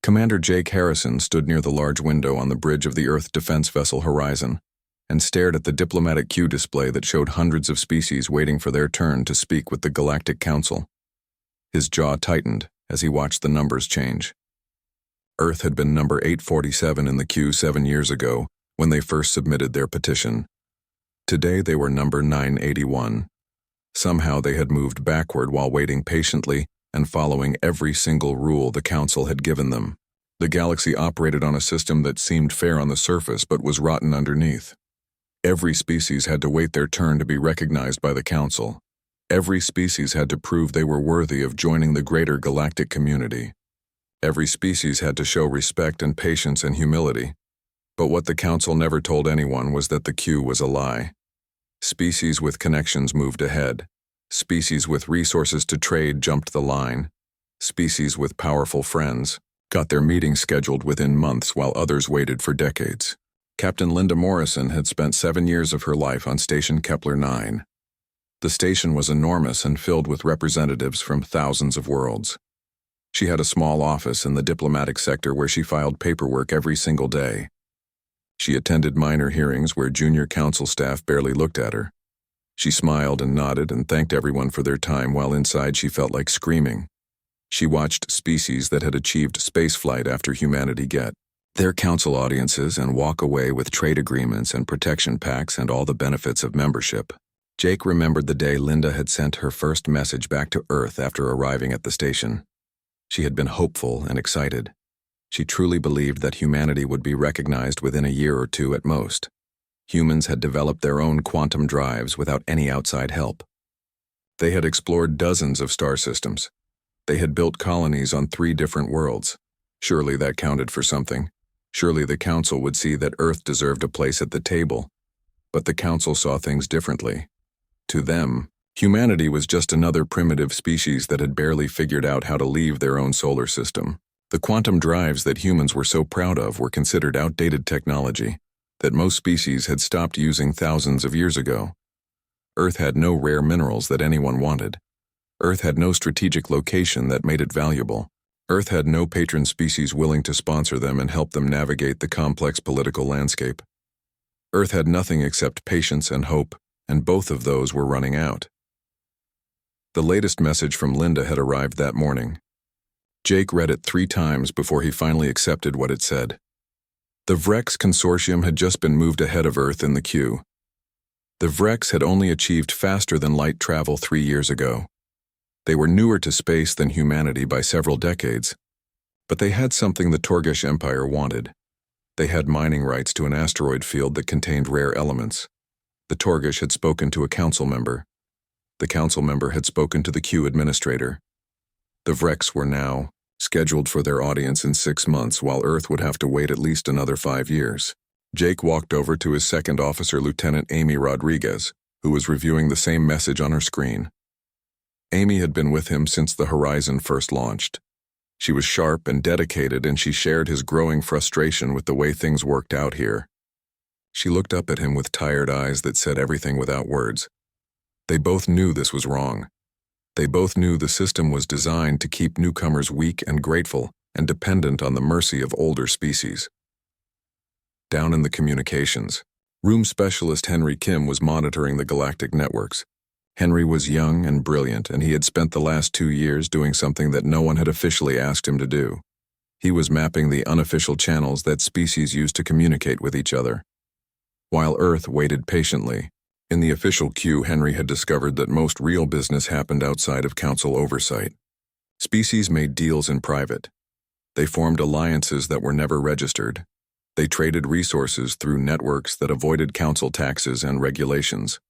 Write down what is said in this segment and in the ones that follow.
Commander Jake Harrison stood near the large window on the bridge of the Earth defense vessel Horizon and stared at the diplomatic queue display that showed hundreds of species waiting for their turn to speak with the Galactic Council. His jaw tightened as he watched the numbers change. Earth had been number 847 in the queue 7 years ago when they first submitted their petition. Today they were number 981. Somehow they had moved backward while waiting patiently and following every single rule the Council had given them. The galaxy operated on a system that seemed fair on the surface but was rotten underneath. Every species had to wait their turn to be recognized by the Council. Every species had to prove they were worthy of joining the greater galactic community. Every species had to show respect and patience and humility. But what the Council never told anyone was that the queue was a lie. Species with connections moved ahead. Species with resources to trade jumped the line. Species with powerful friends got their meetings scheduled within months while others waited for decades. Captain Linda Morrison had spent 7 years of her life on Station Kepler 9. The station was enormous and filled with representatives from thousands of worlds. She had a small office in the diplomatic sector where she filed paperwork every single day. She attended minor hearings where junior council staff barely looked at her. She smiled and nodded and thanked everyone for their time while inside she felt like screaming. She watched species that had achieved spaceflight after humanity get their council audiences and walk away with trade agreements and protection packs and all the benefits of membership. Jake remembered the day Linda had sent her first message back to Earth after arriving at the station. She had been hopeful and excited. She truly believed that humanity would be recognized within a year or two at most. Humans had developed their own quantum drives without any outside help. They had explored dozens of star systems. They had built colonies on 3 different worlds. Surely that counted for something. Surely the Council would see that Earth deserved a place at the table. But the Council saw things differently. To them, humanity was just another primitive species that had barely figured out how to leave their own solar system. The quantum drives that humans were so proud of were considered outdated technology that most species had stopped using thousands of years ago. Earth had no rare minerals that anyone wanted. Earth had no strategic location that made it valuable. Earth had no patron species willing to sponsor them and help them navigate the complex political landscape. Earth had nothing except patience and hope, and both of those were running out. The latest message from Linda had arrived that morning. Jake read it 3 times before he finally accepted what it said. The Vrex Consortium had just been moved ahead of Earth in the queue. The Vrex had only achieved faster-than-light travel 3 years ago. They were newer to space than humanity by several decades, but they had something the Torgish Empire wanted. They had mining rights to an asteroid field that contained rare elements. The Torgish had spoken to a council member. The council member had spoken to the queue administrator. The Vrex were now scheduled for their audience in 6 months, while Earth would have to wait at least another 5 years. Jake walked over to his second officer, Lieutenant Amy Rodriguez, who was reviewing the same message on her screen. Amy had been with him since the Horizon first launched. She was sharp and dedicated, and she shared his growing frustration with the way things worked out here. She looked up at him with tired eyes that said everything without words. They both knew this was wrong. They both knew the system was designed to keep newcomers weak and grateful and dependent on the mercy of older species. Down in the communications, Room Specialist Henry Kim was monitoring the galactic networks. Henry was young and brilliant, and he had spent the last 2 years doing something that no one had officially asked him to do. He was mapping the unofficial channels that species used to communicate with each other. While Earth waited patiently, in the official queue, Henry had discovered that most real business happened outside of council oversight. Species made deals in private. They formed alliances that were never registered. They traded resources through networks that avoided council taxes and regulations.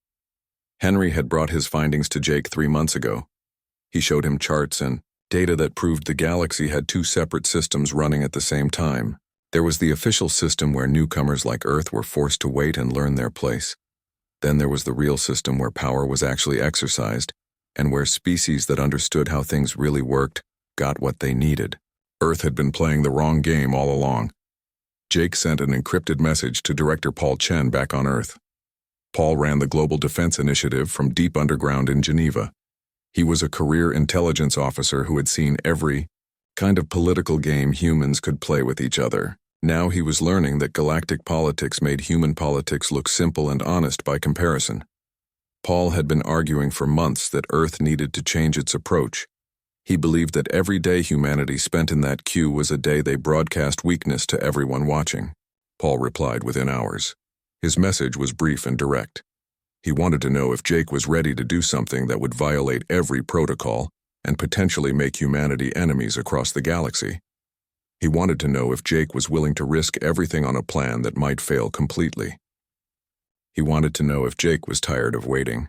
Henry had brought his findings to Jake 3 months ago. He showed him charts and data that proved the galaxy had 2 separate systems running at the same time. There was the official system where newcomers like Earth were forced to wait and learn their place. Then there was the real system where power was actually exercised, and where species that understood how things really worked got what they needed. Earth had been playing the wrong game all along. Jake sent an encrypted message to Director Paul Chen back on Earth. Paul ran the Global Defense Initiative from deep underground in Geneva. He was a career intelligence officer who had seen every kind of political game humans could play with each other. Now he was learning that galactic politics made human politics look simple and honest by comparison. Paul had been arguing for months that Earth needed to change its approach. He believed that every day humanity spent in that queue was a day they broadcast weakness to everyone watching. Paul replied within hours. His message was brief and direct. He wanted to know if Jake was ready to do something that would violate every protocol and potentially make humanity enemies across the galaxy. He wanted to know if Jake was willing to risk everything on a plan that might fail completely. He wanted to know if Jake was tired of waiting.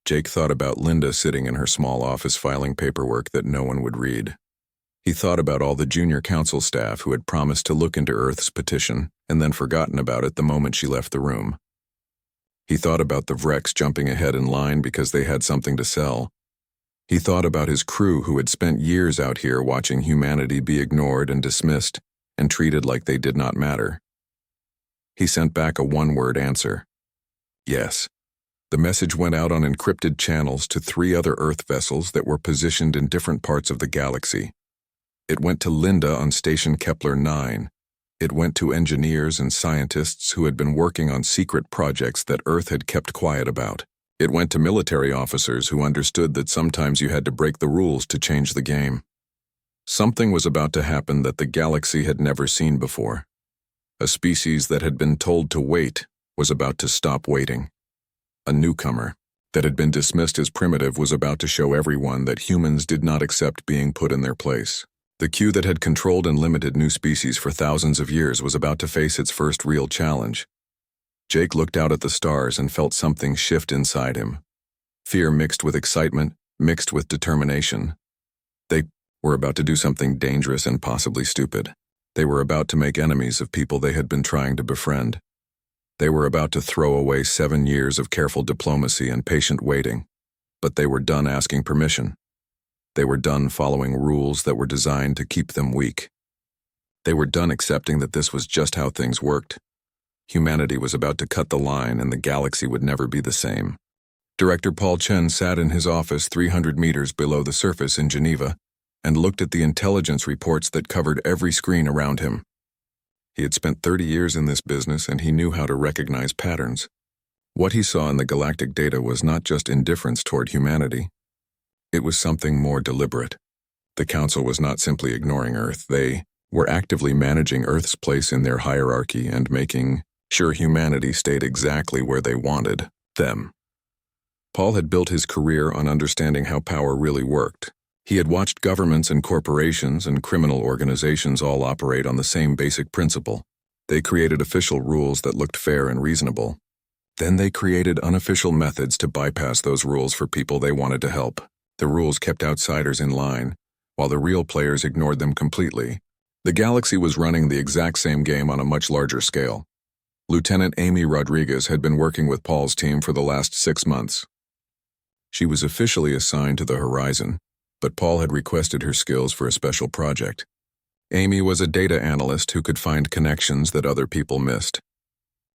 Jake thought about Linda sitting in her small office filing paperwork that no one would read. He thought about all the junior council staff who had promised to look into Earth's petition and then forgotten about it the moment she left the room. He thought about the Vrex jumping ahead in line because they had something to sell. He thought about his crew who had spent years out here watching humanity be ignored and dismissed and treated like they did not matter. He sent back a one-word answer. Yes. The message went out on encrypted channels to 3 other Earth vessels that were positioned in different parts of the galaxy. It went to Linda on Station Kepler 9. It went to engineers and scientists who had been working on secret projects that Earth had kept quiet about. It went to military officers who understood that sometimes you had to break the rules to change the game. Something was about to happen that the galaxy had never seen before. A species that had been told to wait was about to stop waiting. A newcomer that had been dismissed as primitive was about to show everyone that humans did not accept being put in their place. The queue that had controlled and limited new species for thousands of years was about to face its first real challenge. Jake looked out at the stars and felt something shift inside him. Fear mixed with excitement, mixed with determination. They were about to do something dangerous and possibly stupid. They were about to make enemies of people they had been trying to befriend. They were about to throw away 7 years of careful diplomacy and patient waiting. But they were done asking permission. They were done following rules that were designed to keep them weak. They were done accepting that this was just how things worked. Humanity was about to cut the line and the galaxy would never be the same. Director Paul Chen sat in his office 300 meters below the surface in Geneva and looked at the intelligence reports that covered every screen around him. He had spent 30 years in this business and he knew how to recognize patterns. What he saw in the galactic data was not just indifference toward humanity. It was something more deliberate. The Council was not simply ignoring Earth. They were actively managing Earth's place in their hierarchy and making sure humanity stayed exactly where they wanted them. Paul had built his career on understanding how power really worked. He had watched governments and corporations and criminal organizations all operate on the same basic principle. They created official rules that looked fair and reasonable. Then they created unofficial methods to bypass those rules for people they wanted to help. The rules kept outsiders in line, while the real players ignored them completely. The galaxy was running the exact same game on a much larger scale. Lieutenant Amy Rodriguez had been working with Paul's team for the last 6 months. She was officially assigned to the Horizon, but Paul had requested her skills for a special project. Amy was a data analyst who could find connections that other people missed.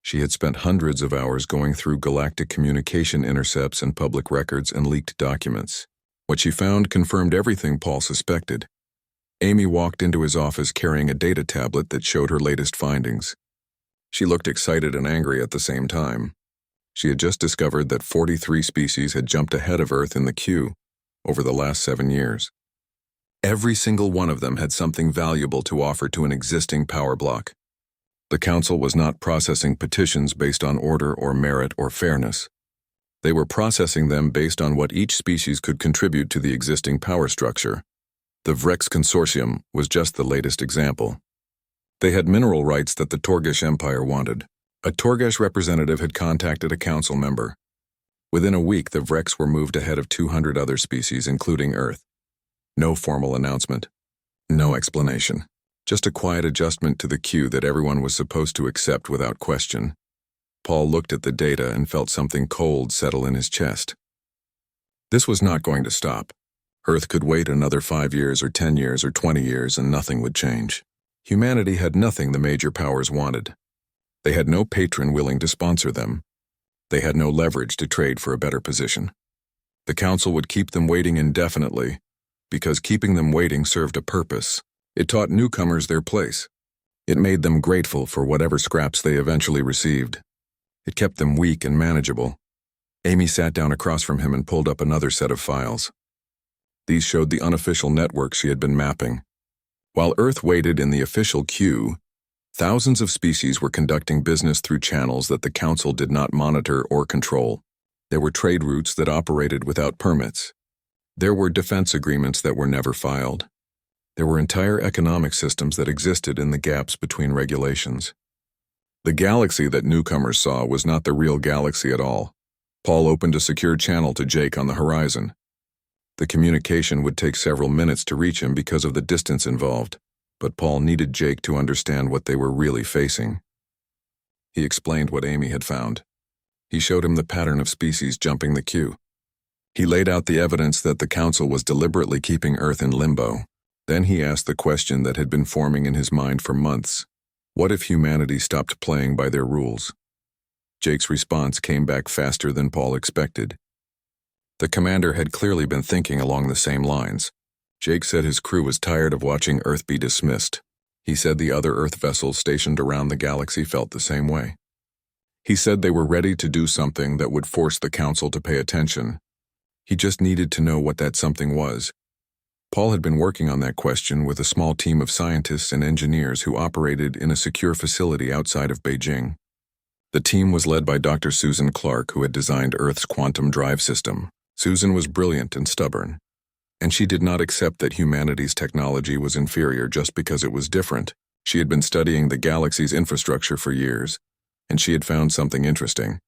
She had spent hundreds of hours going through galactic communication intercepts and public records and leaked documents. What she found confirmed everything Paul suspected. Amy walked into his office carrying a data tablet that showed her latest findings. She looked excited and angry at the same time. She had just discovered that 43 species had jumped ahead of Earth in the queue over the last 7 years. Every single one of them had something valuable to offer to an existing power block. The Council was not processing petitions based on order or merit or fairness. They were processing them based on what each species could contribute to the existing power structure. The Vrex Consortium was just the latest example. They had mineral rights that the Torgish Empire wanted. A Torgish representative had contacted a council member. Within a week, the Vrex were moved ahead of 200 other species, including Earth. No formal announcement. No explanation. Just a quiet adjustment to the queue that everyone was supposed to accept without question. Paul looked at the data and felt something cold settle in his chest. This was not going to stop. Earth could wait another 5 years or 10 years or 20 years and nothing would change. Humanity had nothing the major powers wanted. They had no patron willing to sponsor them. They had no leverage to trade for a better position. The Council would keep them waiting indefinitely, because keeping them waiting served a purpose. It taught newcomers their place. It made them grateful for whatever scraps they eventually received. It kept them weak and manageable. Amy sat down across from him and pulled up another set of files. These showed the unofficial network she had been mapping. While Earth waited in the official queue, thousands of species were conducting business through channels that the Council did not monitor or control. There were trade routes that operated without permits. There were defense agreements that were never filed. There were entire economic systems that existed in the gaps between regulations. The galaxy that newcomers saw was not the real galaxy at all. Paul opened a secure channel to Jake on the horizon. The communication would take several minutes to reach him because of the distance involved, but Paul needed Jake to understand what they were really facing. He explained what Amy had found. He showed him the pattern of species jumping the queue. He laid out the evidence that the Council was deliberately keeping Earth in limbo. Then he asked the question that had been forming in his mind for months. What if humanity stopped playing by their rules? Jake's response came back faster than Paul expected. The commander had clearly been thinking along the same lines. Jake said his crew was tired of watching Earth be dismissed. He said the other Earth vessels stationed around the galaxy felt the same way. He said they were ready to do something that would force the Council to pay attention. He just needed to know what that something was. Paul had been working on that question with a small team of scientists and engineers who operated in a secure facility outside of Beijing. The team was led by Dr. Susan Clark, who had designed Earth's quantum drive system. Susan was brilliant and stubborn, and she did not accept that humanity's technology was inferior just because it was different. She had been studying the galaxy's infrastructure for years, and she had found something interesting.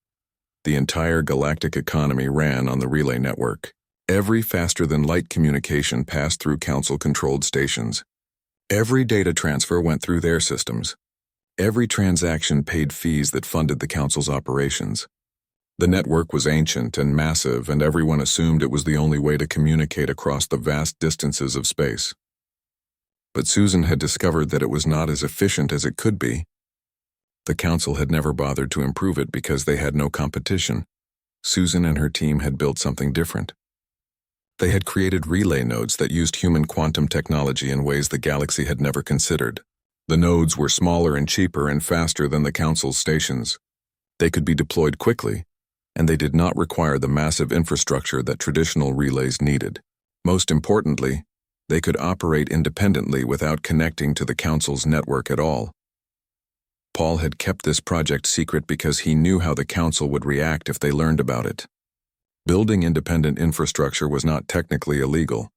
The entire galactic economy ran on the relay network. Every faster-than-light communication passed through Council-controlled stations. Every data transfer went through their systems. Every transaction paid fees that funded the Council's operations. The network was ancient and massive, and everyone assumed it was the only way to communicate across the vast distances of space. But Susan had discovered that it was not as efficient as it could be. The Council had never bothered to improve it because they had no competition. Susan and her team had built something different. They had created relay nodes that used human quantum technology in ways the galaxy had never considered. The nodes were smaller and cheaper and faster than the Council's stations. They could be deployed quickly, and they did not require the massive infrastructure that traditional relays needed. Most importantly, they could operate independently without connecting to the Council's network at all. Paul had kept this project secret because he knew how the Council would react if they learned about it. Building independent infrastructure was not technically illegal,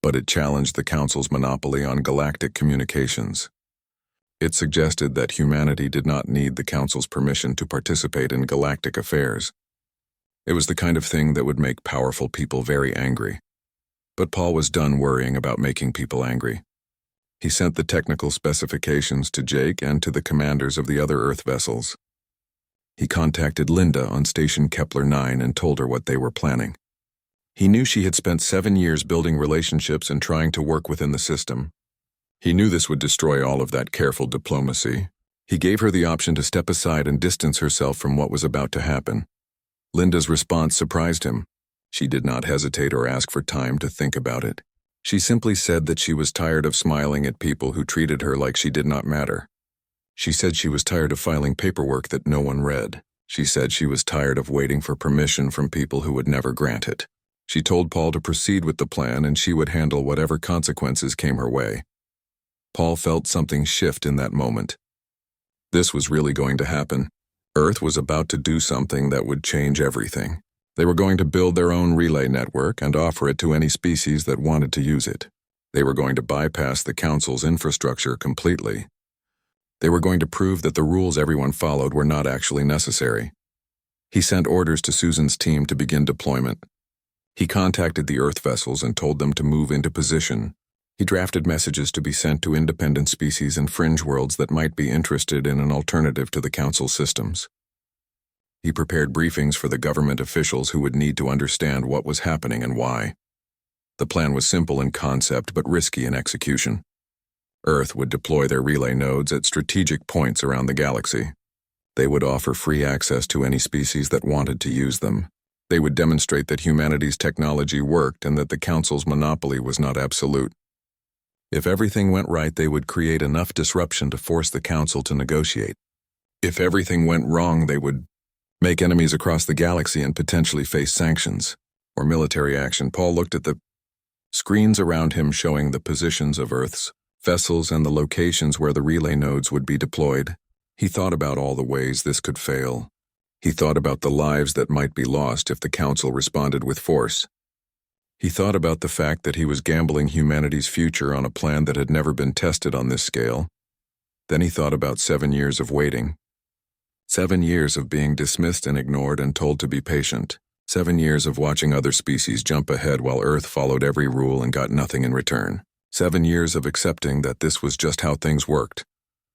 but it challenged the Council's monopoly on galactic communications. It suggested that humanity did not need the Council's permission to participate in galactic affairs. It was the kind of thing that would make powerful people very angry. But Paul was done worrying about making people angry. He sent the technical specifications to Jake and to the commanders of the other Earth vessels. He contacted Linda on Station Kepler 9 and told her what they were planning. He knew she had spent 7 years building relationships and trying to work within the system. He knew this would destroy all of that careful diplomacy. He gave her the option to step aside and distance herself from what was about to happen. Linda's response surprised him. She did not hesitate or ask for time to think about it. She simply said that she was tired of smiling at people who treated her like she did not matter. She said she was tired of filing paperwork that no one read. She said she was tired of waiting for permission from people who would never grant it. She told Paul to proceed with the plan and she would handle whatever consequences came her way. Paul felt something shift in that moment. This was really going to happen. Earth was about to do something that would change everything. They were going to build their own relay network and offer it to any species that wanted to use it. They were going to bypass the Council's infrastructure completely. They were going to prove that the rules everyone followed were not actually necessary. He sent orders to Susan's team to begin deployment. He contacted the Earth vessels and told them to move into position. He drafted messages to be sent to independent species and fringe worlds that might be interested in an alternative to the Council systems. He prepared briefings for the government officials who would need to understand what was happening and why. The plan was simple in concept but risky in execution. Earth would deploy their relay nodes at strategic points around the galaxy. They would offer free access to any species that wanted to use them. They would demonstrate that humanity's technology worked and that the Council's monopoly was not absolute. If everything went right, they would create enough disruption to force the council to negotiate. If everything went wrong, they would make enemies across the galaxy and potentially face sanctions or military action. Paul looked at the screens around him showing the positions of Earth's vessels and the locations where the relay nodes would be deployed. He thought about all the ways this could fail. He thought about the lives that might be lost if the council responded with force. He thought about the fact that he was gambling humanity's future on a plan that had never been tested on this scale. Then he thought about 7 years of waiting. 7 years of being dismissed and ignored and told to be patient. 7 years of watching other species jump ahead while Earth followed every rule and got nothing in return. 7 years of accepting that this was just how things worked.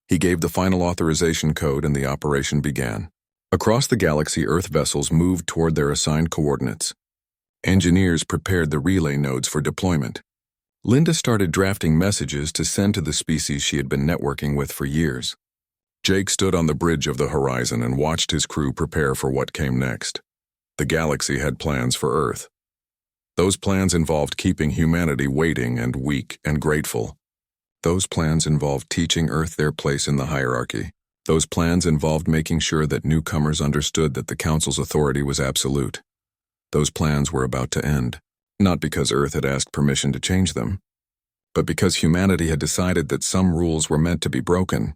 He gave the final authorization code and the operation began. Across the galaxy, Earth vessels moved toward their assigned coordinates. Engineers prepared the relay nodes for deployment. Linda started drafting messages to send to the species she had been networking with for years. Jake stood on the bridge of the horizon and watched his crew prepare for what came next. The galaxy had plans for Earth. Those plans involved keeping humanity waiting and weak and grateful. Those plans involved teaching Earth their place in the hierarchy. Those plans involved making sure that newcomers understood that the Council's authority was absolute. Those plans were about to end, not because Earth had asked permission to change them, but because humanity had decided that some rules were meant to be broken.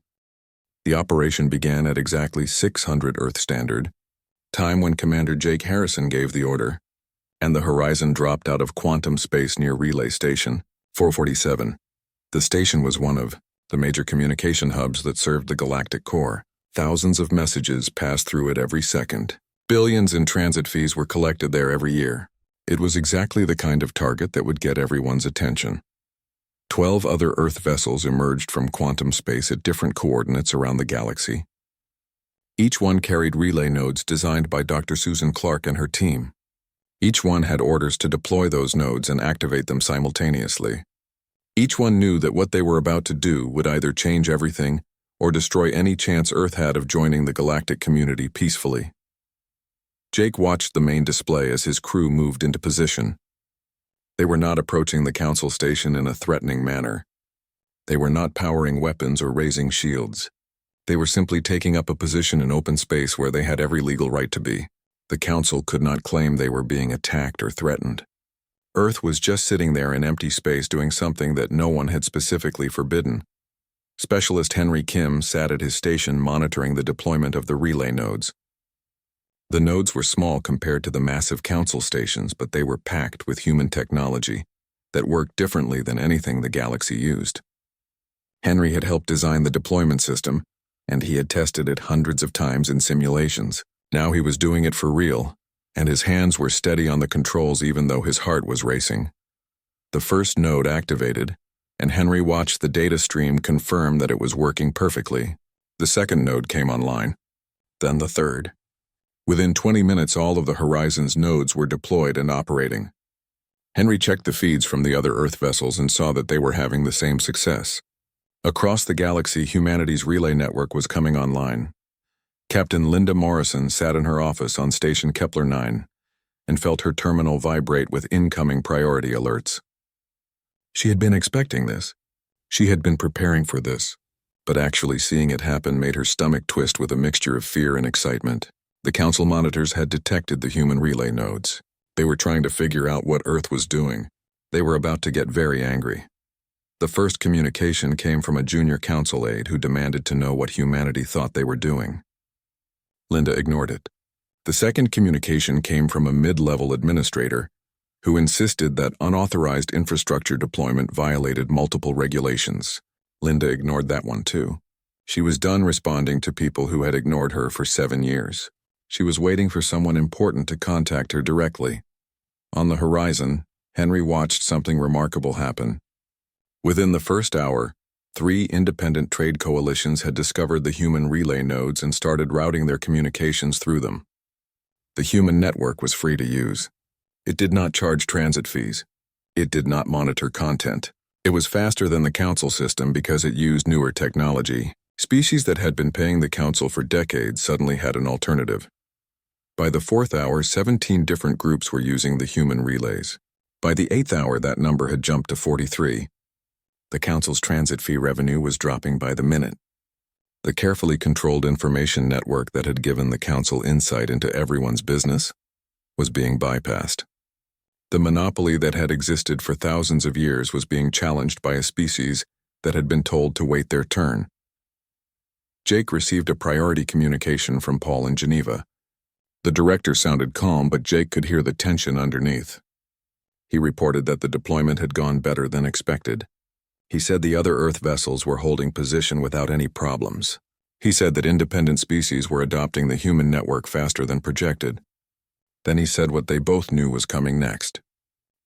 The operation began at exactly 600 Earth Standard, time when Commander Jake Harrison gave the order, and the horizon dropped out of quantum space near Relay Station 447. The station was one of the major communication hubs that served the galactic core. Thousands of messages passed through it every second. Billions in transit fees were collected there every year. It was exactly the kind of target that would get everyone's attention. 12 other Earth vessels emerged from quantum space at different coordinates around the galaxy. Each one carried relay nodes designed by Dr. Susan Clark and her team. Each one had orders to deploy those nodes and activate them simultaneously. Each one knew that what they were about to do would either change everything or destroy any chance Earth had of joining the galactic community peacefully. Jake watched the main display as his crew moved into position. They were not approaching the council station in a threatening manner. They were not powering weapons or raising shields. They were simply taking up a position in open space where they had every legal right to be. The council could not claim they were being attacked or threatened. Earth was just sitting there in empty space doing something that no one had specifically forbidden. Specialist Henry Kim sat at his station monitoring the deployment of the relay nodes. The nodes were small compared to the massive council stations, but they were packed with human technology that worked differently than anything the galaxy used. Henry had helped design the deployment system, and he had tested it hundreds of times in simulations. Now he was doing it for real, and his hands were steady on the controls even though his heart was racing. The first node activated, and Henry watched the data stream confirm that it was working perfectly. The second node came online, then the third. Within 20 minutes, all of the Horizon's nodes were deployed and operating. Henry checked the feeds from the other Earth vessels and saw that they were having the same success. Across the galaxy, humanity's relay network was coming online. Captain Linda Morrison sat in her office on Station Kepler 9 and felt her terminal vibrate with incoming priority alerts. She had been expecting this. She had been preparing for this, but actually seeing it happen made her stomach twist with a mixture of fear and excitement. The council monitors had detected the human relay nodes. They were trying to figure out what Earth was doing. They were about to get very angry. The first communication came from a junior council aide who demanded to know what humanity thought they were doing. Linda ignored it. The second communication came from a mid-level administrator who insisted that unauthorized infrastructure deployment violated multiple regulations. Linda ignored that one too. She was done responding to people who had ignored her for 7 years. She was waiting for someone important to contact her directly. On the horizon, Henry watched something remarkable happen. Within the first hour, 3 independent trade coalitions had discovered the human relay nodes and started routing their communications through them. The human network was free to use. It did not charge transit fees. It did not monitor content. It was faster than the council system because it used newer technology. Species that had been paying the council for decades suddenly had an alternative. By the 4th hour, 17 different groups were using the human relays. By the 8th hour, that number had jumped to 43. The Council's transit fee revenue was dropping by the minute. The carefully controlled information network that had given the Council insight into everyone's business was being bypassed. The monopoly that had existed for thousands of years was being challenged by a species that had been told to wait their turn. Jake received a priority communication from Paul in Geneva. The director sounded calm, but Jake could hear the tension underneath. He reported that the deployment had gone better than expected. He said the other Earth vessels were holding position without any problems. He said that independent species were adopting the human network faster than projected. Then he said what they both knew was coming next.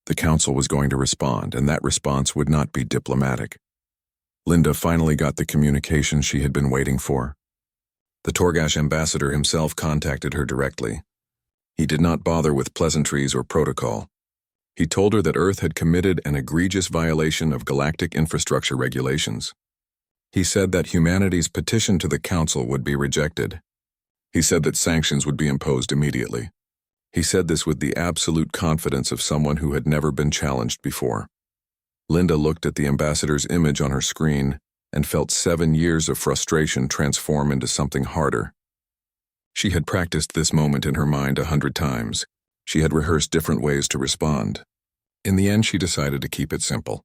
The Council was going to respond, and that response would not be diplomatic. Linda finally got the communication she had been waiting for. The Torgash ambassador himself contacted her directly. He did not bother with pleasantries or protocol. He told her that Earth had committed an egregious violation of galactic infrastructure regulations. He said that humanity's petition to the Council would be rejected. He said that sanctions would be imposed immediately. He said this with the absolute confidence of someone who had never been challenged before. Linda looked at the ambassador's image on her screen and felt 7 years of frustration transform into something harder. She had practiced this moment in her mind 100 times. She had rehearsed different ways to respond. In the end, she decided to keep it simple.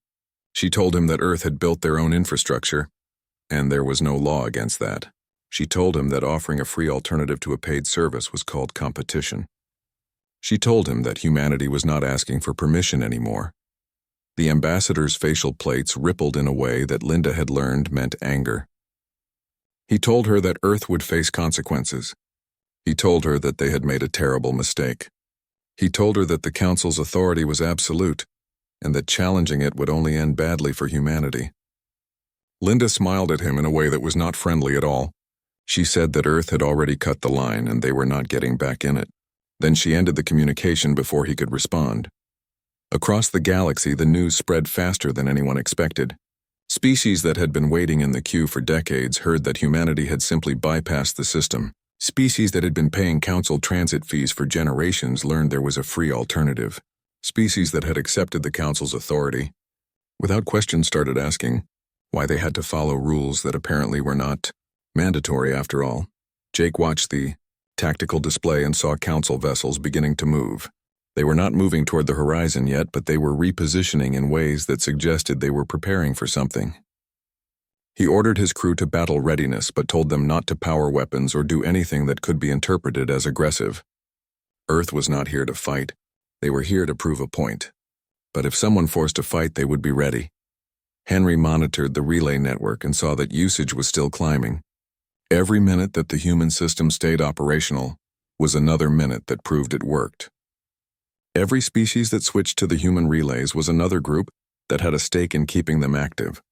She told him that Earth had built their own infrastructure, and there was no law against that. She told him that offering a free alternative to a paid service was called competition. She told him that humanity was not asking for permission anymore. The ambassador's facial plates rippled in a way that Linda had learned meant anger. He told her that Earth would face consequences. He told her that they had made a terrible mistake. He told her that the Council's authority was absolute, and that challenging it would only end badly for humanity. Linda smiled at him in a way that was not friendly at all. She said that Earth had already cut the line and they were not getting back in it. Then she ended the communication before he could respond. Across the galaxy, the news spread faster than anyone expected. Species that had been waiting in the queue for decades heard that humanity had simply bypassed the system. Species that had been paying Council transit fees for generations learned there was a free alternative. Species that had accepted the Council's authority, without question, started asking why they had to follow rules that apparently were not mandatory after all. Jake watched the tactical display and saw Council vessels beginning to move. They were not moving toward the horizon yet, but they were repositioning in ways that suggested they were preparing for something. He ordered his crew to battle readiness, but told them not to power weapons or do anything that could be interpreted as aggressive. Earth was not here to fight. They were here to prove a point. But if someone forced a fight, they would be ready. Henry monitored the relay network and saw that usage was still climbing. Every minute that the human system stayed operational was another minute that proved it worked. Every species that switched to the human relays was another group that had a stake in keeping them active.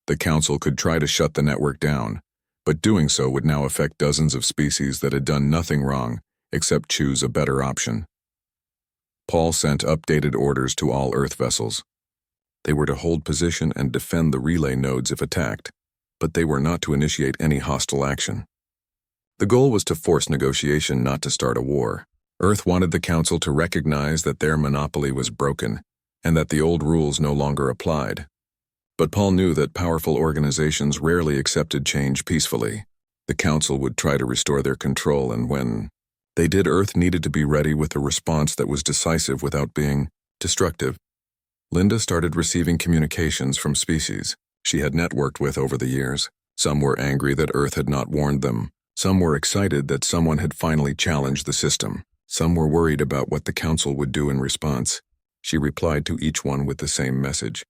The Council could try to shut the network down, but doing so would now affect dozens of species that had done nothing wrong except choose a better option. Paul sent updated orders to all Earth vessels. They were to hold position and defend the relay nodes if attacked, but they were not to initiate any hostile action. The goal was to force negotiation, not to start a war. Earth wanted the Council to recognize that their monopoly was broken and that the old rules no longer applied. But Paul knew that powerful organizations rarely accepted change peacefully. The Council would try to restore their control, and when they did, Earth needed to be ready with a response that was decisive without being destructive. Linda started receiving communications from species she had networked with over the years. Some were angry that Earth had not warned them. Some were excited that someone had finally challenged the system. Some were worried about what the Council would do in response. She replied to each one with the same message.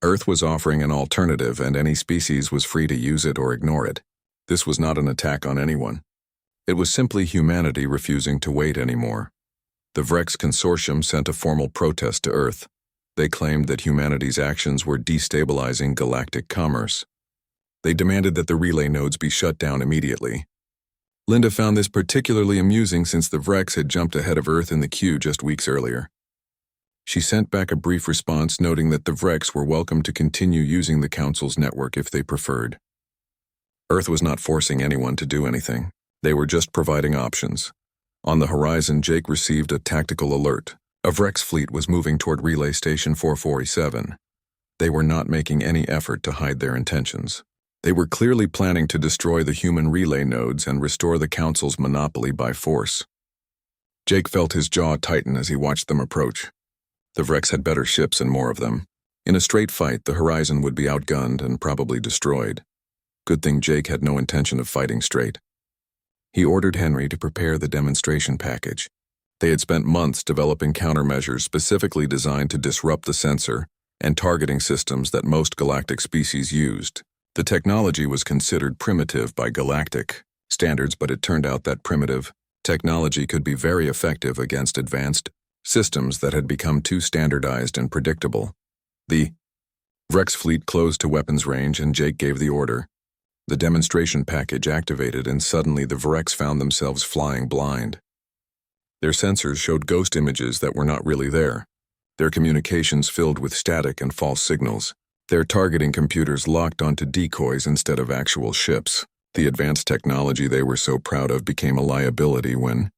Earth was offering an alternative, and any species was free to use it or ignore it. This was not an attack on anyone. It was simply humanity refusing to wait anymore. The Vrex Consortium sent a formal protest to Earth. They claimed that humanity's actions were destabilizing galactic commerce. They demanded that the relay nodes be shut down immediately. Linda found this particularly amusing since the Vrex had jumped ahead of Earth in the queue just weeks earlier. She sent back a brief response noting that the Vrex were welcome to continue using the Council's network if they preferred. Earth was not forcing anyone to do anything. They were just providing options. On the horizon, Jake received a tactical alert. A Vrex fleet was moving toward Relay Station 447. They were not making any effort to hide their intentions. They were clearly planning to destroy the human relay nodes and restore the Council's monopoly by force. Jake felt his jaw tighten as he watched them approach. The Vrex had better ships and more of them. In a straight fight, the Horizon would be outgunned and probably destroyed. Good thing Jake had no intention of fighting straight. He ordered Henry to prepare the demonstration package. They had spent months developing countermeasures specifically designed to disrupt the sensor and targeting systems that most galactic species used. The technology was considered primitive by galactic standards, but it turned out that primitive technology could be very effective against advanced systems that had become too standardized and predictable. The Vrex fleet closed to weapons range and Jake gave the order. The demonstration package activated and suddenly the Vrex found themselves flying blind. Their sensors showed ghost images that were not really there. Their communications filled with static and false signals. Their targeting computers locked onto decoys instead of actual ships. The advanced technology they were so proud of became a liability when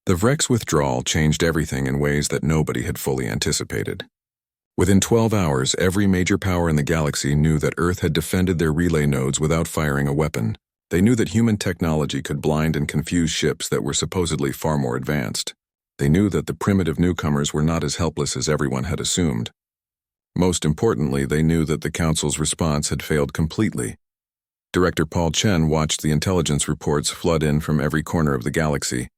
the Vrex withdrawal changed everything in ways that nobody had fully anticipated. Within 12 hours, every major power in the galaxy knew that Earth had defended their relay nodes without firing a weapon. They knew that human technology could blind and confuse ships that were supposedly far more advanced. They knew that the primitive newcomers were not as helpless as everyone had assumed. Most importantly, they knew that the Council's response had failed completely. Director Paul Chen watched the intelligence reports flood in from every corner of the galaxy.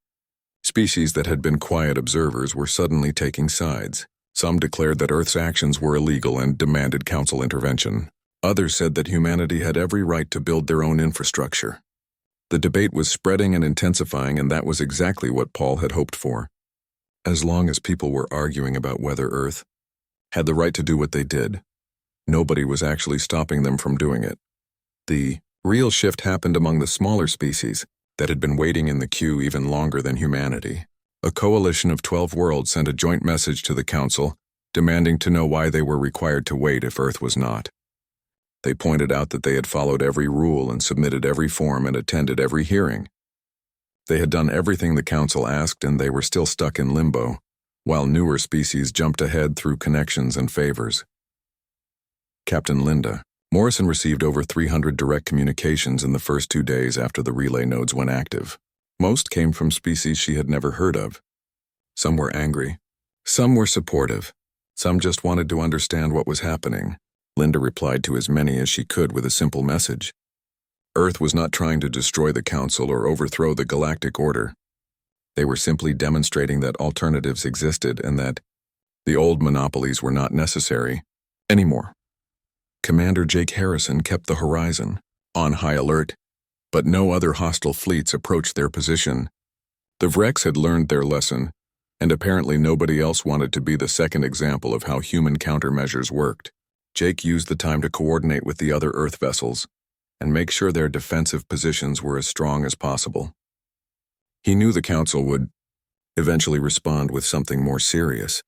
Species that had been quiet observers were suddenly taking sides. Some declared that Earth's actions were illegal and demanded Council intervention. Others said that humanity had every right to build their own infrastructure. The debate was spreading and intensifying, and that was exactly what Paul had hoped for. As long as people were arguing about whether Earth had the right to do what they did, nobody was actually stopping them from doing it. The real shift happened among the smaller species that had been waiting in the queue even longer than humanity. A coalition of 12 worlds sent a joint message to the Council, demanding to know why they were required to wait if Earth was not. They pointed out that they had followed every rule and submitted every form and attended every hearing. They had done everything the Council asked, and they were still stuck in limbo, while newer species jumped ahead through connections and favors. Captain Linda. Morrison received over 300 direct communications in the first 2 days after the relay nodes went active. Most came from species she had never heard of. Some were angry. Some were supportive. Some just wanted to understand what was happening. Linda replied to as many as she could with a simple message. Earth was not trying to destroy the Council or overthrow the galactic order. They were simply demonstrating that alternatives existed and that the old monopolies were not necessary anymore. Commander Jake Harrison kept the Horizon on high alert, but no other hostile fleets approached their position. The Vrex had learned their lesson, and apparently nobody else wanted to be the second example of how human countermeasures worked. Jake used the time to coordinate with the other Earth vessels and make sure their defensive positions were as strong as possible. He knew the Council would eventually respond with something more serious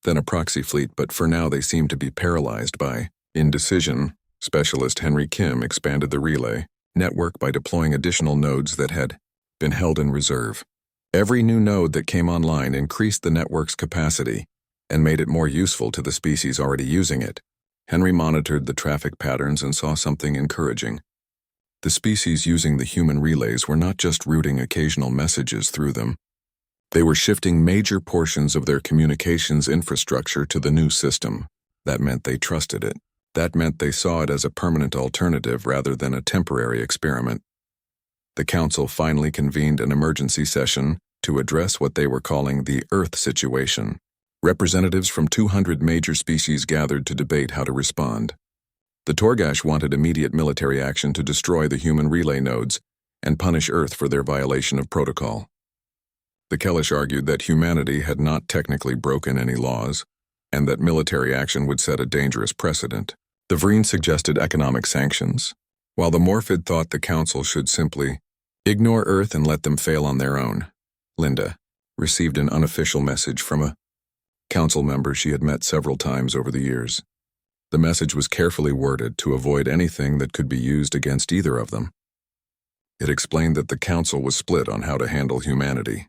than a proxy fleet, but for now they seemed to be paralyzed by indecision. Specialist Henry Kim expanded the relay network by deploying additional nodes that had been held in reserve. Every new node that came online increased the network's capacity and made it more useful to the species already using it. Henry monitored the traffic patterns and saw something encouraging. The species using the human relays were not just routing occasional messages through them. They were shifting major portions of their communications infrastructure to the new system. That meant they trusted it. That meant they saw it as a permanent alternative rather than a temporary experiment. The Council finally convened an emergency session to address what they were calling the Earth situation. Representatives from 200 major species gathered to debate how to respond. The Torgash wanted immediate military action to destroy the human relay nodes and punish Earth for their violation of protocol. The Kellish argued that humanity had not technically broken any laws, and that military action would set a dangerous precedent. The Vreen suggested economic sanctions, while the Morphid thought the Council should simply ignore Earth and let them fail on their own. Linda received an unofficial message from a Council member she had met several times over the years. The message was carefully worded to avoid anything that could be used against either of them. It explained that the Council was split on how to handle humanity.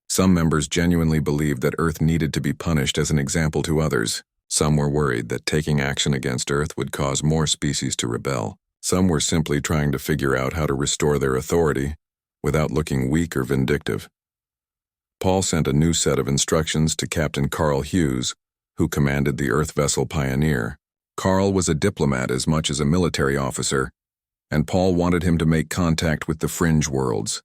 Some members genuinely believed that Earth needed to be punished as an example to others. Some were worried that taking action against Earth would cause more species to rebel. Some were simply trying to figure out how to restore their authority without looking weak or vindictive. Paul sent a new set of instructions to Captain Carl Hughes, who commanded the Earth vessel Pioneer. Carl was a diplomat as much as a military officer, and Paul wanted him to make contact with the fringe worlds.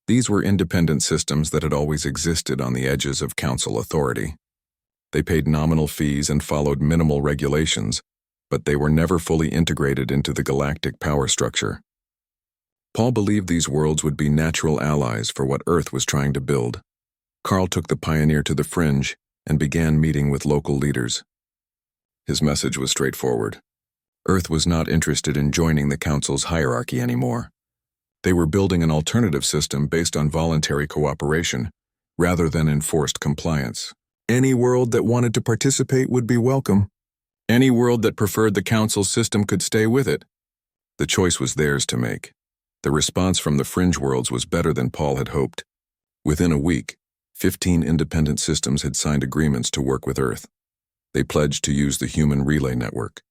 These were independent systems that had always existed on the edges of council authority. They paid nominal fees and followed minimal regulations, but they were never fully integrated into the galactic power structure. Paul believed these worlds would be natural allies for what Earth was trying to build. Carl took the Pioneer to the fringe and began meeting with local leaders. His message was straightforward. Earth was not interested in joining the Council's hierarchy anymore. They were building an alternative system based on voluntary cooperation, rather than enforced compliance. Any world that wanted to participate would be welcome. Any world that preferred the Council's system could stay with it. The choice was theirs to make. The response from the fringe worlds was better than Paul had hoped. Within a week, 15 independent systems had signed agreements to work with Earth. They pledged to use the human relay network.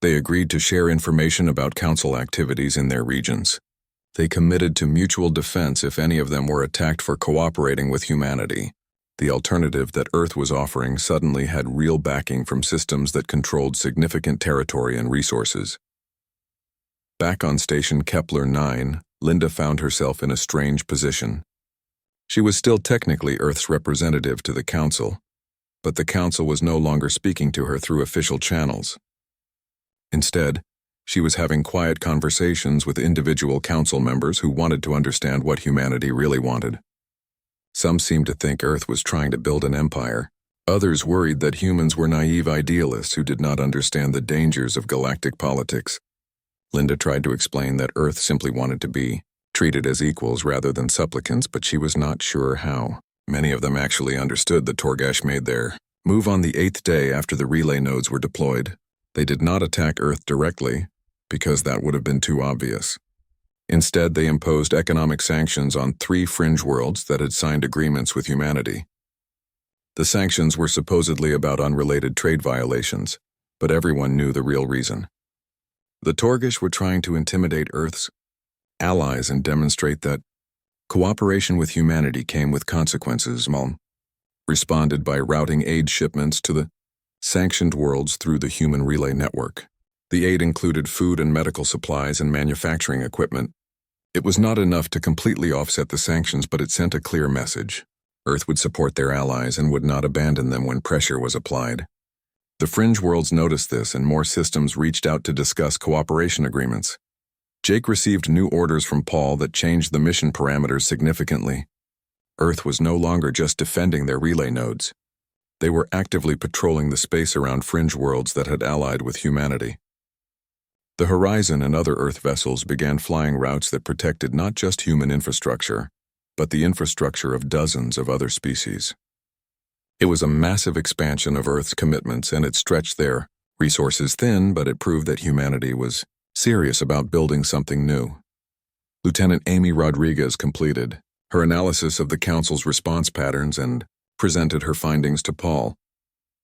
They agreed to share information about Council activities in their regions. They committed to mutual defense if any of them were attacked for cooperating with humanity. The alternative that Earth was offering suddenly had real backing from systems that controlled significant territory and resources. Back on Station Kepler 9, Linda found herself in a strange position. She was still technically Earth's representative to the Council, but the Council was no longer speaking to her through official channels. Instead, she was having quiet conversations with individual Council members who wanted to understand what humanity really wanted. Some seemed to think Earth was trying to build an empire. Others worried that humans were naive idealists who did not understand the dangers of galactic politics. Linda tried to explain that Earth simply wanted to be treated as equals rather than supplicants, but she was not sure how. Many of them actually understood that Torgash made their move on the 8th day after the relay nodes were deployed. They did not attack Earth directly, because that would have been too obvious. Instead, they imposed economic sanctions on 3 fringe worlds that had signed agreements with humanity. The sanctions were supposedly about unrelated trade violations, but everyone knew the real reason. The Torgish were trying to intimidate Earth's allies and demonstrate that cooperation with humanity came with consequences. Malm responded by routing aid shipments to the sanctioned worlds through the human relay network. The aid included food and medical supplies and manufacturing equipment. It was not enough to completely offset the sanctions, but it sent a clear message. Earth would support their allies and would not abandon them when pressure was applied. The fringe worlds noticed this, and more systems reached out to discuss cooperation agreements. Jake received new orders from Paul that changed the mission parameters significantly. Earth was no longer just defending their relay nodes. They were actively patrolling the space around fringe worlds that had allied with humanity. The Horizon and other Earth vessels began flying routes that protected not just human infrastructure, but the infrastructure of dozens of other species. It was a massive expansion of Earth's commitments, and it stretched their resources thin, but it proved that humanity was serious about building something new. Lieutenant Amy Rodriguez completed her analysis of the Council's response patterns and presented her findings to Paul.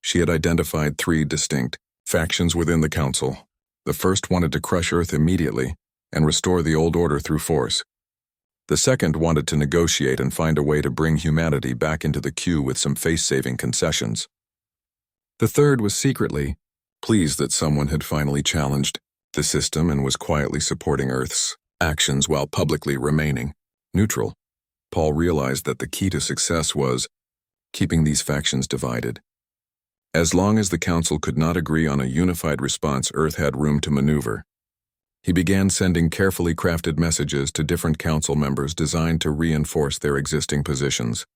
She had identified 3 distinct factions within the Council. The first wanted to crush Earth immediately and restore the old order through force. The second wanted to negotiate and find a way to bring humanity back into the queue with some face-saving concessions. The third was secretly pleased that someone had finally challenged the system and was quietly supporting Earth's actions while publicly remaining neutral. Paul realized that the key to success was keeping these factions divided. As long as the Council could not agree on a unified response, Earth had room to maneuver. He began sending carefully crafted messages to different Council members designed to reinforce their existing positions.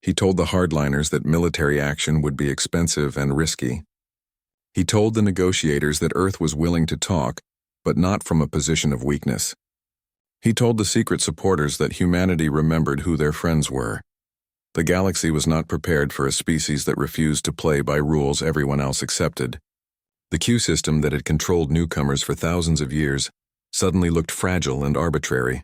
He told the hardliners that military action would be expensive and risky. He told the negotiators that Earth was willing to talk, but not from a position of weakness. He told the secret supporters that humanity remembered who their friends were. The galaxy was not prepared for a species that refused to play by rules everyone else accepted. The Q system that had controlled newcomers for thousands of years suddenly looked fragile and arbitrary.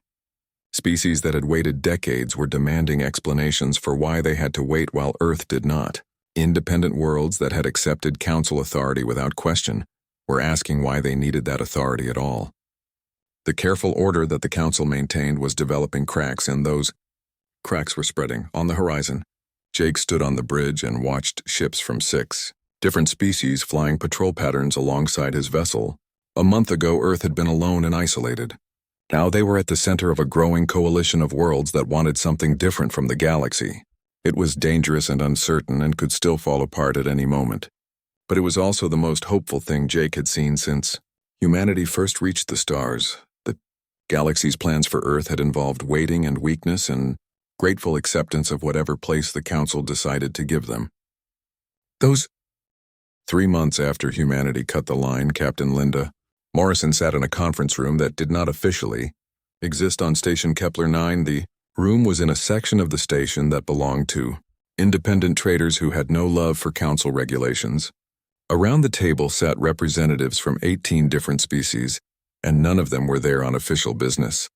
Species that had waited decades were demanding explanations for why they had to wait while Earth did not. Independent worlds that had accepted council authority without question were asking why they needed that authority at all. The careful order that the council maintained was developing cracks, and those cracks were spreading. On the horizon, Jake stood on the bridge and watched ships from 6 different species flying patrol patterns alongside his vessel. A month ago, Earth had been alone and isolated. Now they were at the center of a growing coalition of worlds that wanted something different from the galaxy. It was dangerous and uncertain and could still fall apart at any moment. But it was also the most hopeful thing Jake had seen since humanity first reached the stars. The galaxy's plans for Earth had involved waiting and weakness and grateful acceptance of whatever place the council decided to give them. Those 3 months after humanity cut the line, Captain Linda Morrison sat in a conference room that did not officially exist on Station Kepler 9. The room was in a section of the station that belonged to independent traders who had no love for council regulations. Around the table sat representatives from 18 different species, and none of them were there on official business.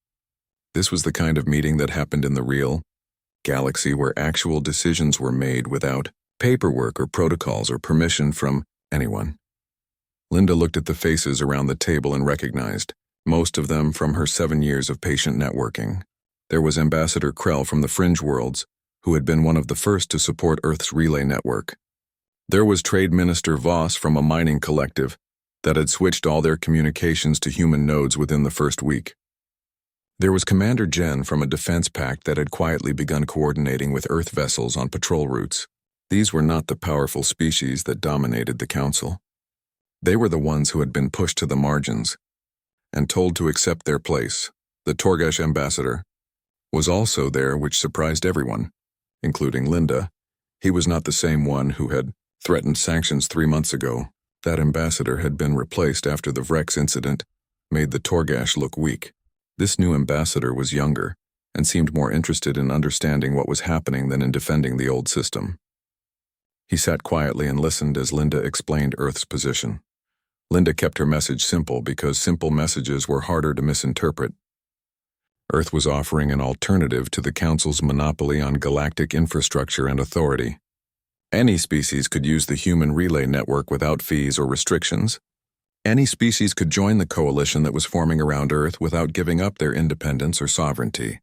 This was the kind of meeting that happened in the real galaxy, where actual decisions were made without paperwork or protocols or permission from anyone. Linda looked at the faces around the table and recognized most of them from her 7 years of patient networking. There was Ambassador Krell from the Fringe Worlds, who had been one of the first to support Earth's relay network. There was Trade Minister Voss from a mining collective that had switched all their communications to human nodes within the first week. There was Commander Jen from a defense pact that had quietly begun coordinating with Earth vessels on patrol routes. These were not the powerful species that dominated the council. They were the ones who had been pushed to the margins and told to accept their place. The Torgash ambassador was also there, which surprised everyone, including Linda. He was not the same one who had threatened sanctions 3 months ago. That ambassador had been replaced after the Vrex incident made the Torgash look weak. This new ambassador was younger and seemed more interested in understanding what was happening than in defending the old system. He sat quietly and listened as Linda explained Earth's position. Linda kept her message simple because simple messages were harder to misinterpret. Earth was offering an alternative to the Council's monopoly on galactic infrastructure and authority. Any species could use the human relay network without fees or restrictions. Any species could join the coalition that was forming around Earth without giving up their independence or sovereignty.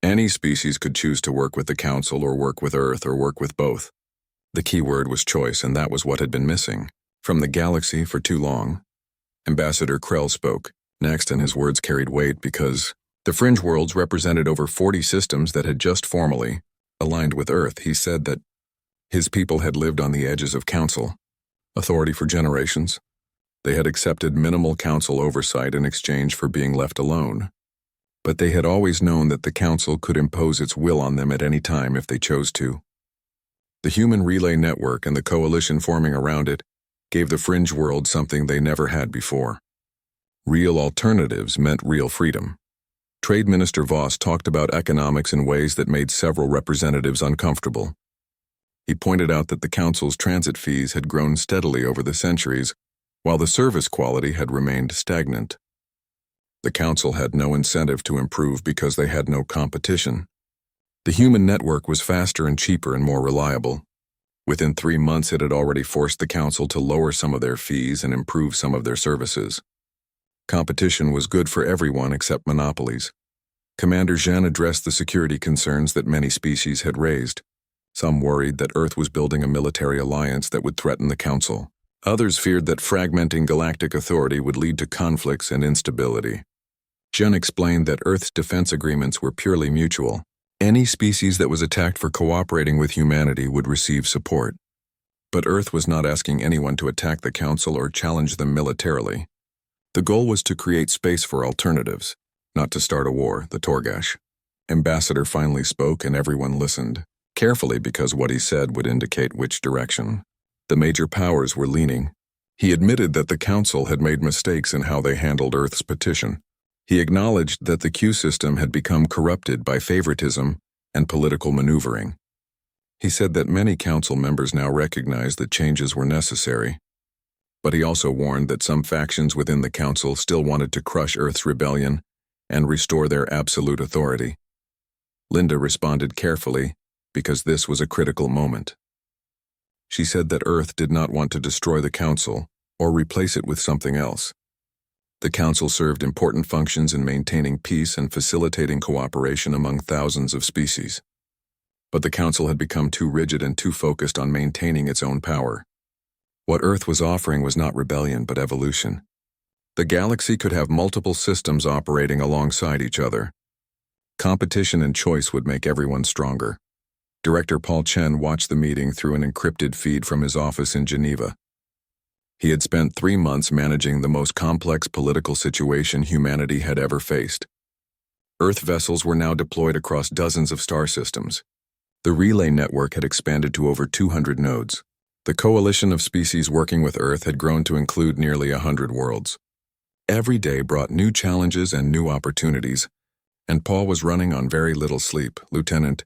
Any species could choose to work with the Council or work with Earth or work with both. The key word was choice, and that was what had been missing from the galaxy for too long. Ambassador Krell spoke next, and his words carried weight because the Fringe Worlds represented over 40 systems that had just formally aligned with Earth. He said that his people had lived on the edges of council authority for generations. They had accepted minimal council oversight in exchange for being left alone. But they had always known that the council could impose its will on them at any time if they chose to. The human relay network and the coalition forming around it gave the Fringe World something they never had before. Real alternatives meant real freedom. Trade Minister Voss talked about economics in ways that made several representatives uncomfortable. He pointed out that the Council's transit fees had grown steadily over the centuries, while the service quality had remained stagnant. The Council had no incentive to improve because they had no competition. The human network was faster and cheaper and more reliable. Within 3 months, it had already forced the Council to lower some of their fees and improve some of their services. Competition was good for everyone except monopolies. Commander Jean addressed the security concerns that many species had raised. Some worried that Earth was building a military alliance that would threaten the Council. Others feared that fragmenting galactic authority would lead to conflicts and instability. Jean explained that Earth's defense agreements were purely mutual. Any species that was attacked for cooperating with humanity would receive support. But Earth was not asking anyone to attack the Council or challenge them militarily. The goal was to create space for alternatives, not to start a war. The Torgash ambassador finally spoke, and everyone listened carefully because what he said would indicate which direction the major powers were leaning. He admitted that the Council had made mistakes in how they handled Earth's petition. He acknowledged that the Q system had become corrupted by favoritism and political maneuvering. He said that many Council members now recognized that changes were necessary. But he also warned that some factions within the Council still wanted to crush Earth's rebellion and restore their absolute authority. Linda responded carefully because this was a critical moment. She said that Earth did not want to destroy the Council or replace it with something else. The Council served important functions in maintaining peace and facilitating cooperation among thousands of species. But the Council had become too rigid and too focused on maintaining its own power. What Earth was offering was not rebellion but evolution. The galaxy could have multiple systems operating alongside each other. Competition and choice would make everyone stronger. Director Paul Chen watched the meeting through an encrypted feed from his office in Geneva. He had spent 3 months managing the most complex political situation humanity had ever faced. Earth vessels were now deployed across dozens of star systems. The relay network had expanded to over 200 nodes. The coalition of species working with Earth had grown to include nearly 100 worlds. Every day brought new challenges and new opportunities, and Paul was running on very little sleep. Lieutenant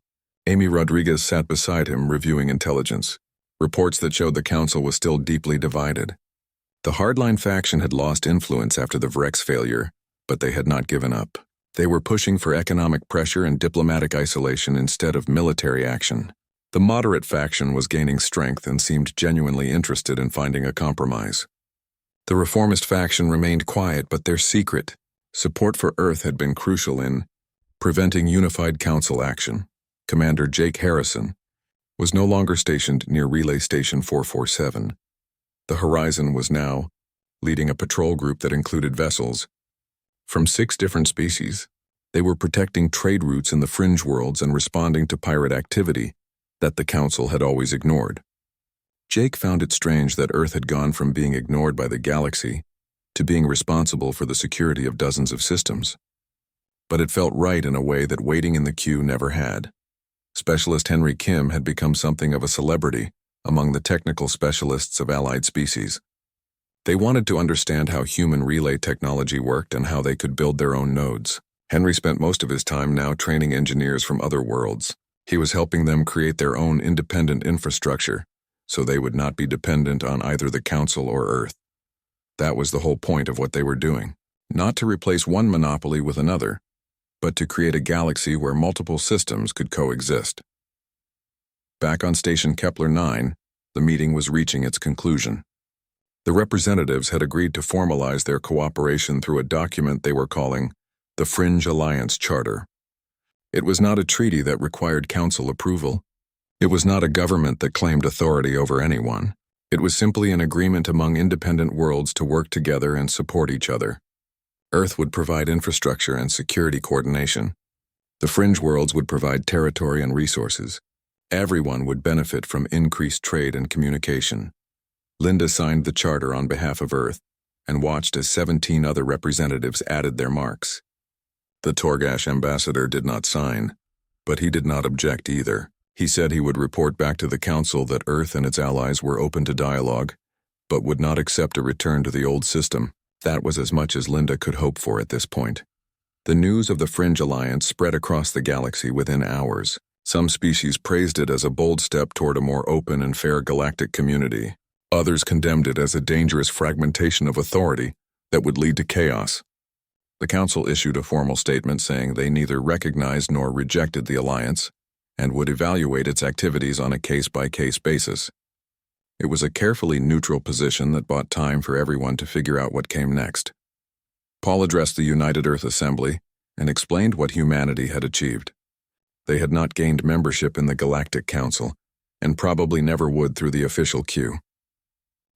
Amy Rodriguez sat beside him reviewing intelligence, reports that showed the Council was still deeply divided. The hardline faction had lost influence after the Vrex failure, but they had not given up. They were pushing for economic pressure and diplomatic isolation instead of military action. The moderate faction was gaining strength and seemed genuinely interested in finding a compromise. The reformist faction remained quiet, but their secret support for Earth had been crucial in preventing unified Council action. Commander Jake Harrison was no longer stationed near Relay Station 447. The Horizon was now leading a patrol group that included vessels from 6 different species. They were protecting trade routes in the fringe worlds and responding to pirate activity that the Council had always ignored. Jake found it strange that Earth had gone from being ignored by the galaxy to being responsible for the security of dozens of systems. But it felt right in a way that waiting in the queue never had. Specialist Henry Kim had become something of a celebrity among the technical specialists of allied species. They wanted to understand how human relay technology worked and how they could build their own nodes. Henry spent most of his time now training engineers from other worlds. He was helping them create their own independent infrastructure, so they would not be dependent on either the Council or Earth. That was the whole point of what they were doing. Not to replace one monopoly with another, but to create a galaxy where multiple systems could coexist. Back on Station Kepler 9, the meeting was reaching its conclusion. The representatives had agreed to formalize their cooperation through a document they were calling the Fringe Alliance Charter. It was not a treaty that required Council approval. It was not a government that claimed authority over anyone. It was simply an agreement among independent worlds to work together and support each other. Earth would provide infrastructure and security coordination. The fringe worlds would provide territory and resources. Everyone would benefit from increased trade and communication. Linda signed the charter on behalf of Earth and watched as 17 other representatives added their marks. The Torgash ambassador did not sign, but he did not object either. He said he would report back to the Council that Earth and its allies were open to dialogue, but would not accept a return to the old system. That was as much as Linda could hope for at this point. The news of the Fringe Alliance spread across the galaxy within hours. Some species praised it as a bold step toward a more open and fair galactic community. Others condemned it as a dangerous fragmentation of authority that would lead to chaos. The Council issued a formal statement saying they neither recognized nor rejected the alliance and would evaluate its activities on a case-by-case basis. It was a carefully neutral position that bought time for everyone to figure out what came next. Paul addressed the United Earth Assembly and explained what humanity had achieved. They had not gained membership in the Galactic Council, and probably never would through the official queue.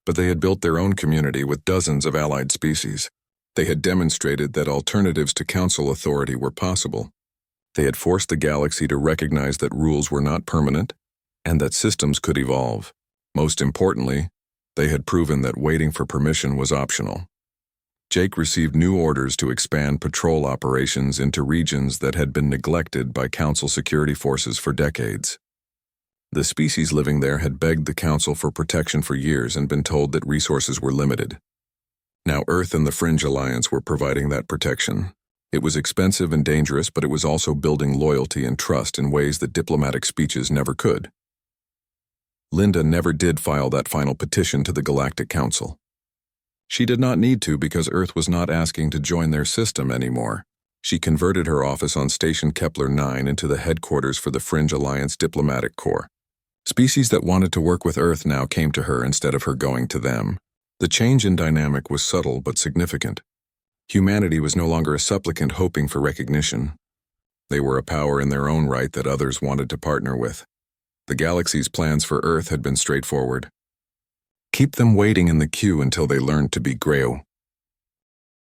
But they had built their own community with dozens of allied species. They had demonstrated that alternatives to Council authority were possible. They had forced the galaxy to recognize that rules were not permanent and that systems could evolve. Most importantly, they had proven that waiting for permission was optional. Jake received new orders to expand patrol operations into regions that had been neglected by Council security forces for decades. The species living there had begged the Council for protection for years and been told that resources were limited. Now Earth and the Fringe Alliance were providing that protection. It was expensive and dangerous, but it was also building loyalty and trust in ways that diplomatic speeches never could. Linda never did file that final petition to the Galactic Council. She did not need to because Earth was not asking to join their system anymore. She converted her office on Station Kepler 9 into the headquarters for the Fringe Alliance Diplomatic Corps. Species that wanted to work with Earth now came to her instead of her going to them. The change in dynamic was subtle but significant. Humanity was no longer a supplicant hoping for recognition. They were a power in their own right that others wanted to partner with. The galaxy's plans for Earth had been straightforward. Keep them waiting in the queue until they learned to be Grail.